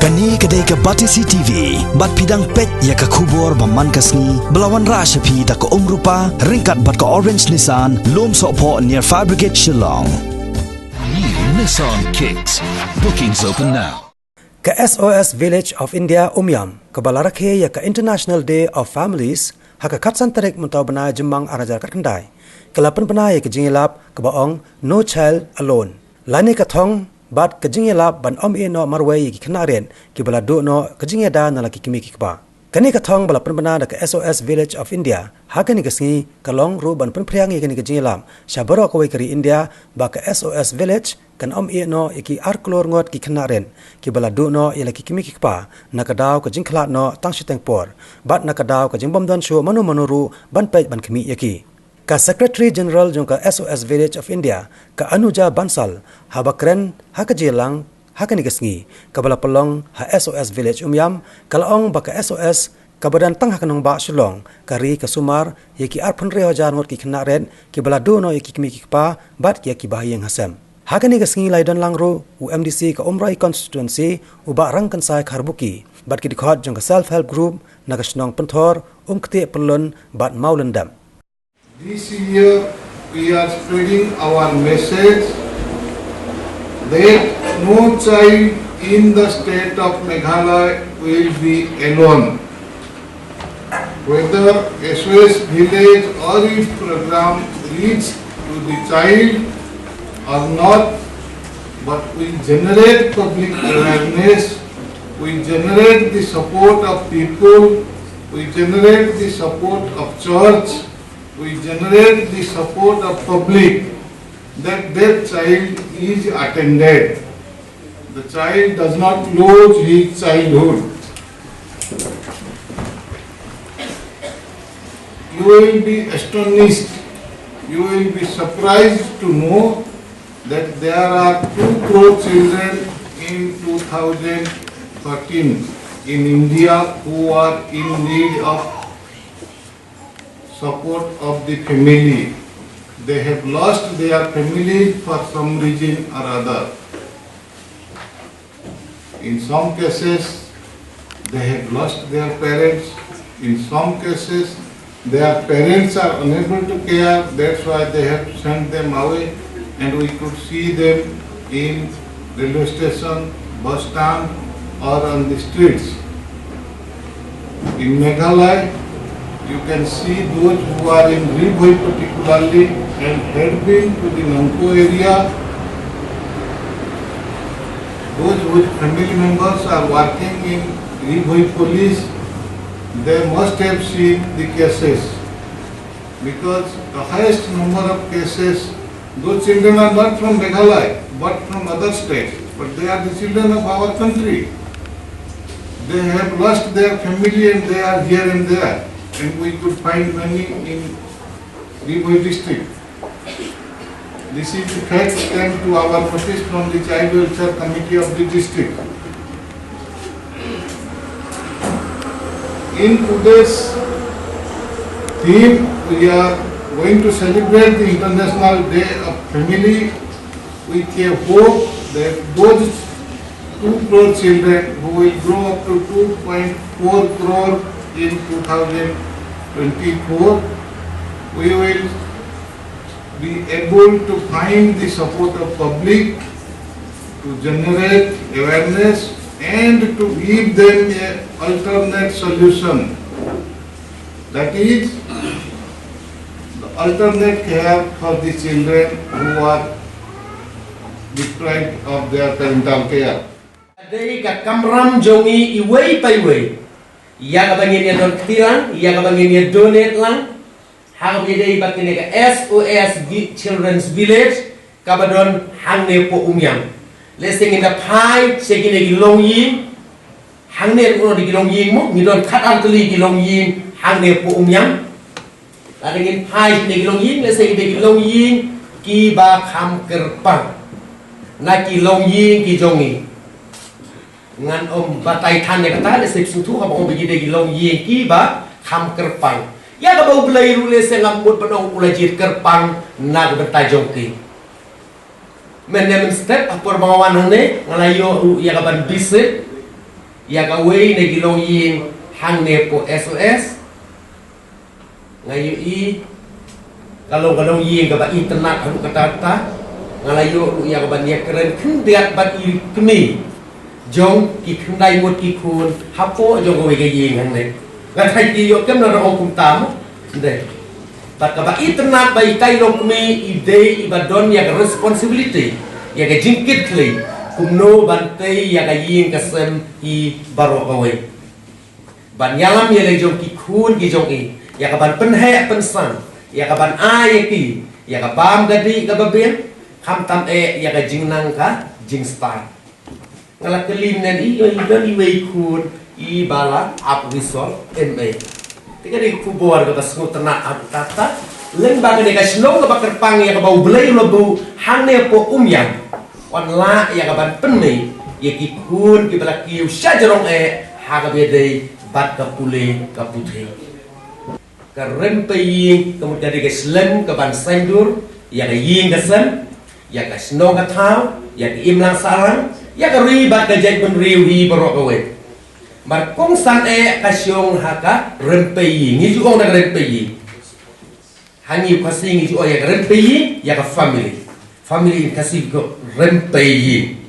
Kani kedai ke Batisi TV, bat pidang pet ya ke kubur baman kasni, belawan rasa pi tak ke rupa, ringkat bat ke orange Nissan, lom sokpo near Fire Brigade Shillong. New Nissan Kicks. Bookings open now. Ke SOS Village of India Umiam, ke Balarakhe ya ke International Day of Families, haka katsan tarik mentau benai jembang arajar kat kendai. Ke lapan benai ke Jingïalap, ke baong Nochildalone. Lani ke thong bat ke Jingïalap ban no marway ki kenaren ki bala do no ke Jingïada na laki kimi ki ba. Kani ka thong bala penbana da ke SOS Village of India ha kani ke sngi ka long ru ban penpriang kani ke Jingïalap shabaro ko kari India ba ke SOS Village kan no ki arklor ngot ki kenaren ki bala do no ya laki kimi ki ba na ka daw ke Jingkhlat no tang shiteng por bat na ka daw ke jingbom don shu manu manuru ban pej ban kimi yaki. Ka Secretary General jong ka SOS Village of India ka Anuja Bansal habakren ha ka jelang ha ka nigasngi ka bala pelong ha SOS Village Umiam kalaong ba ka SOS ka badan tang ha kanong ba Shillong kari ka sumar yaki arpun re hojan ngot ki khnaren ki bala do no yaki kimi ki pa bat yaki bahayeng hasem ha ka nigasngi laidon langro UMDC ka Umrai constituency uba rang kansai kharbuki bat ki dikhot jong ka self help group nagasnong penthor kte pelon bat maulendam. This year we are spreading our message that no child in the state of Meghalaya will be alone. Whether SOS village or its program reach to the child or not, but we generate public awareness, we generate the support of people, we generate the support of church, we generate the support of public that their child is attended. The child does not lose his childhood. You will be astonished, you will be surprised to know that there are 2 crore children in 2013 in India who are in need of support of the family. They have lost their family for some reason or other. In some cases, they have lost their parents. In some cases, their parents are unable to care. That's why they have sent them away. And we could see them in railway station, bus stand, or on the streets. In Meghalaya, you can see those who are in Ribhoi particularly and had been to the Nangko area. Those whose family members are working in Ribhoi police, they must have seen the cases. Because the highest number of cases, those children are not from Meghalaya but from other states, but they are the children of our country. They have lost their family and they are here and there. And we could find many in Ribhoi district. This is the fact came to our notice from the Child Welfare Committee of the district. In today's theme, we are going to celebrate the International Day of Family with a hope that those 2 crore children who will grow up to 2.4 crore in 2024, we will be able to find the support of public to generate awareness and to give them an alternate solution. That is, the alternate care for the children who are deprived of their parental care. Dari ka kamram jongi iway pa iway. Iya kabangin niya don ketilang, iya kabangin niya donate lang. Hang bidai bakin niya ka SOS Children's Village kabadon hang ne po Umiam. Lesing in the pie, segin ni gilong yin. Hang ne uno di gilong yin mo, ni don kat antuli gilong yin hang ne po Umiam. Ladingin pie ni gilong yin, lesing ni gilong yin ki ba kam kerpang. Na gilong yin ki jongi. Ngan batay tan ya kata lesip sutu ka bang bigi gilong yin ki ba kam kerpang. Ya ka bau belai rule sengamut panong ulajir kerpang na batay jongki. Men step apor bangawan hane ngalayo ya ka ban bisit ya ka wei ne gilong yin hang ne po SOS ngayu i kalau yin ka ba internet haru kata ngalayo ya ka ban ya keren kendiat bat i kemi jong ki kendai mot ki kun hapo jong wei ka yin hang ne ngan thai ti yo kem na ro kum tam de bat ka ba internet bai kai long kemi ide ibadon ya ka responsibility ya ka jingkit kli kumno bantai ya ka yin ka sem i baro ka wei ban yalam ya le jong ki kun ki jong i ya ka ban pen he pen san ya ka ban ai ki ya ka bam gadi ka babien kham tam ya ka jingnang ka jing star ngala kelim nen i yo dan i wei kun i bala up result ma tiga di kubor ka basngo tana up tata leng ba ka snow ka bakar pang ya ka bau blai lo bu hane po Umiam wan la ya ka ban pen me ya ki kun ki bala ki sha jarong ha ka be dei bat ka pule ka puthe ka rempe yin kemudian di slem ka ban sandur ya ka yin ka sen ya ka snow ka thau ya ki imlang sarang ya ka ri bat ka jek ben riu hi baro ka we mar kong san ka syong ha ka rempe yin ni ju ong na rempe yin hangi kasing ju ya ka rempe yin ya ka family kasih ko rempe yin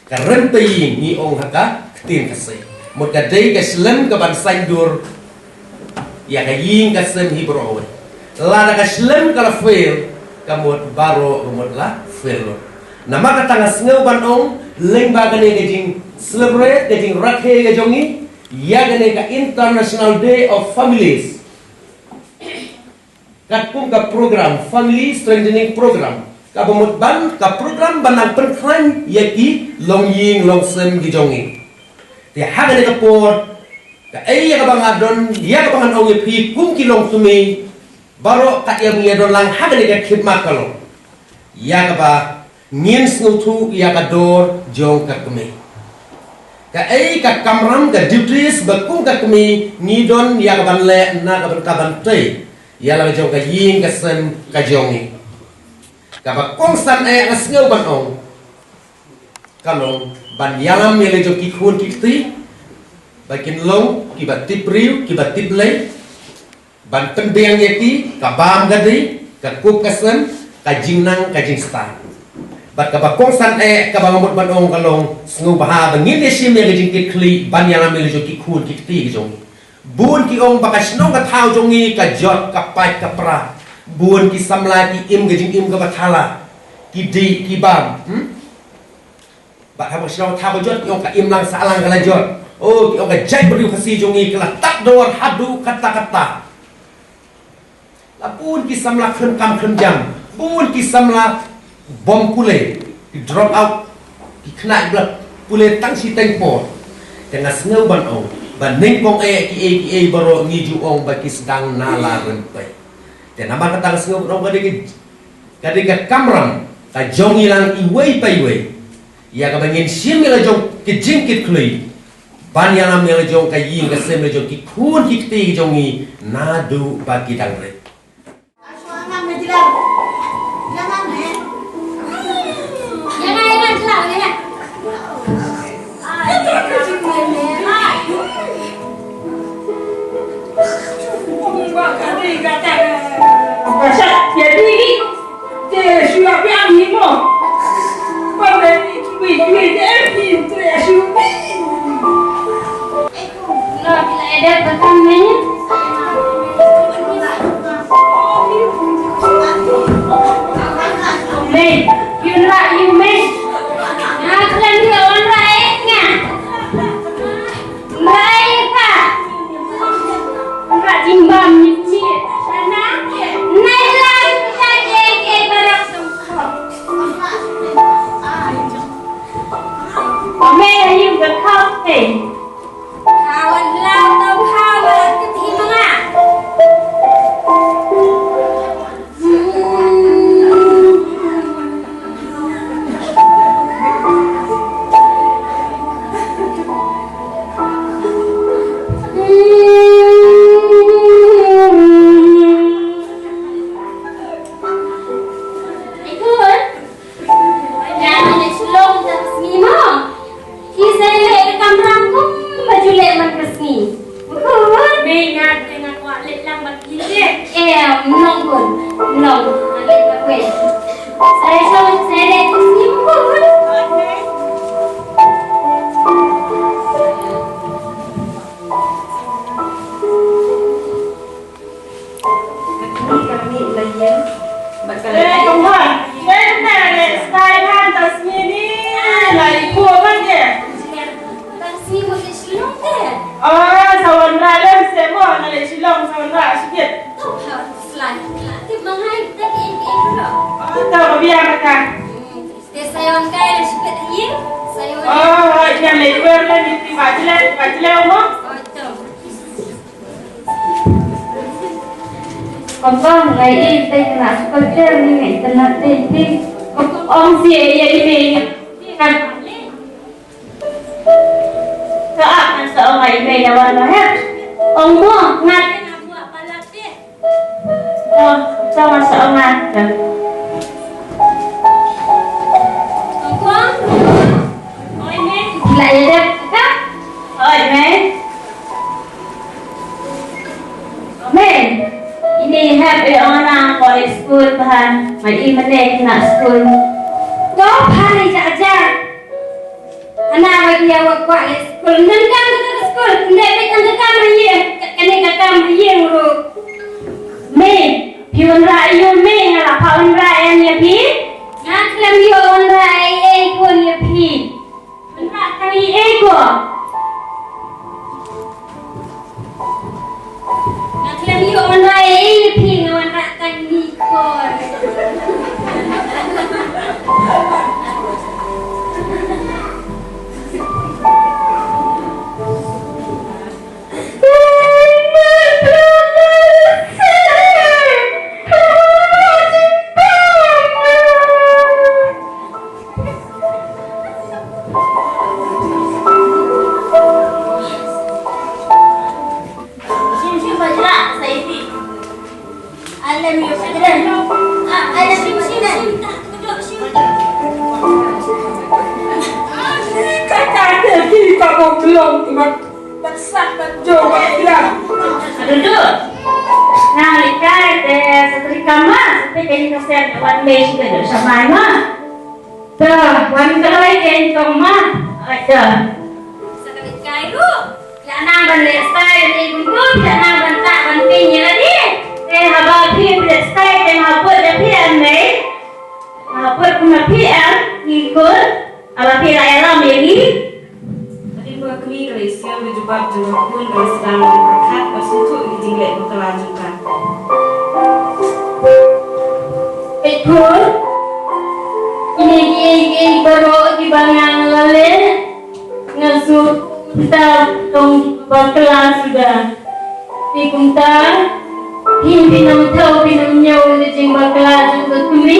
ka rempe yin ni ong ha ka tin kasih một cái đây cái slim cái bàn xanh dur ya cái yin cái slim hibro là cái slim cái là fail cái một baro cái một là fail nama cái tang sngeu ban ong leng ba cái này cái jing celebrate cái jing rakhe cái jongi ya cái này cái International Day of Families cái cũng cái program Family Strengthening Program cái một ban cái program ban pen khan ya ki long yin long sem cái jongi thì hak ni kapor ka ai ka bang adon ya ka bang ong pi kum kilong tumi baro ka ya mi adon lang hak ni ka khidmat kalong ya ka ba ngin snu thu ya ka dor jong ka kumi ka ai ka kamram ka duties ba kum ka kumi ni don ya ka ban le na ka ban tei ya la jong ka yin ka sen ka jong ni ka ba kong san ka sneu ban ong kalong ban yalam mele jo ki khun ki ti bakin long ki bat tip riu ki bat tip lei ban pen beng ye ki ka bam gadi ka kup ka sen ka jingnang ka jing star bat ka ba kong san ka ba ngamut ban ong kalong sngu ba ba ngin ye sim ye jing ki kli ban yalam mele jo ki khun ki ti ki jong bun ki ong ba ka snong ka thau jong ni ka jot ka pai ka pra bun ki samla ki im ga jing im ka ba thala ki di ki bam bạn haben schon thabo jot yung ka imlang sa alang kala jot oh yung ka jai beriu kasi jongi kala tak dor hadu kata lapun ki samla khun kam khun jam bun ki samla bom pule ki drop out ki khna blak pule tang si tempo tengah sneu ban ong ban ning kong ki baro ngi ju ong ba ki sedang nala rempai te nama kata sneu ong ka de kamram ka jongi lang i wei pai wei ya ka bangin sim mela jong ki jingkit klui ban ya nam mela jong ka yin ka sem mela jong ki khun ki ti jong ni na du ba ki dang re Jangan menjelang. Jangan jelang ni. Jadi, dia sudah biar ni mo. Pada ni, dia pintu ya sudah. Nak bila ada petang ni. Mei, you nak you mei. Nak kalian dia orang raiknya. Raik tak? Nak jimbang ni. Kawan lah atau kawan ketimana? Ikut. Jangan nak selong tak semima. Kisah lekam rangkum. No, alit na kwet. Saya lihat sini pun. Kami layan. Kemana? Mana sekarang tas ini? Lagi kuat je. Sini mesti silong deh. Sawan ralam semua nak silong sawan ras sikit. Selain tip mangai tapi ini dulu. Tahu biar makan. Sayon kaya sikit hier. Sayon. Yang lebar lah di bajile umum. Kompong lagi saya kena sekolah ni telah tadi. Om si ayah ini kan. Saat seorang ibu yang mana? Om buang ngat. Oh, sama seorang. Om buang. Oi men. Gila ya dek. Oi men. Men. Ini happy orang kau school bahan, mai mana nak school. Kau hari jajar. Anak bagi awak kuat school. Nengkam ke school, ndek nengkam ye, kene kakam ye uru. Me, pion rayu me ngala paun rayu ni pi. Nak lagi orang rayu ko ni pi. Nak kami ego. Lagi orang lain ping orang nak tanya kor. Belum cuma tersak tercoba bilang. Duduk. Nah, lihat setrika mas, tapi kini kesian wan mes itu sama mah. Dah, wan kalau ini kau mah ada. Setrika itu, ya nang bandel style ini pun, ya nang bantak bantingnya lagi. Haba pih style, haba pih ane, haba pih ikut, haba pih ayam lagi. Kami Malaysia berjumpa dengan pun sedang berangkat bersentuh di Jingïalap berkelanjutan. Betul. Ini baru di bangang lale ngasut kita tong berkelas sudah. Di kumta himpinam tahu pinam nyawa di jing berkelas juga kami.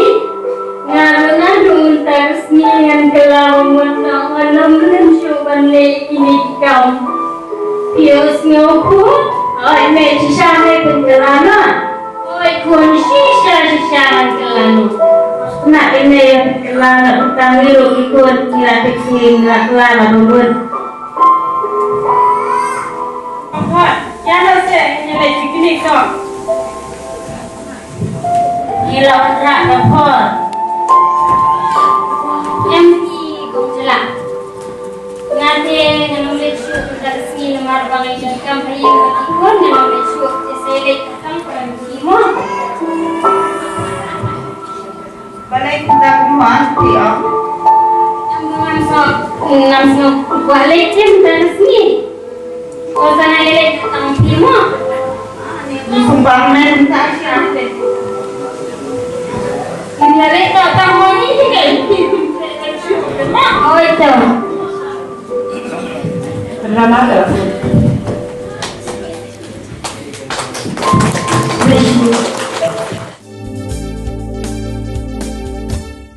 Ngarunan dun resmi yang kelam menang anam mencoban le ini kau. Pius ngoku, oi me sisa me pengelana, oi kun sisa pengelana. Nak ini yang pengelana utang biru ikut nilai fixing nilai kelana berbuat. Apa? Jangan saya nilai begini kau. Gila orang dapat. MP Jingïalap. Ngate nulis syuk dari sini nomor bangai jangkam hari ikon nulis syuk seselit kang perantimo. Balai kita mati ah. Ngam so balik jam dari sini. Kau sana lele datang timo. Sumbang men tak siapa. Ini lele datang mau ni kan. Oh itu. Pernah ada.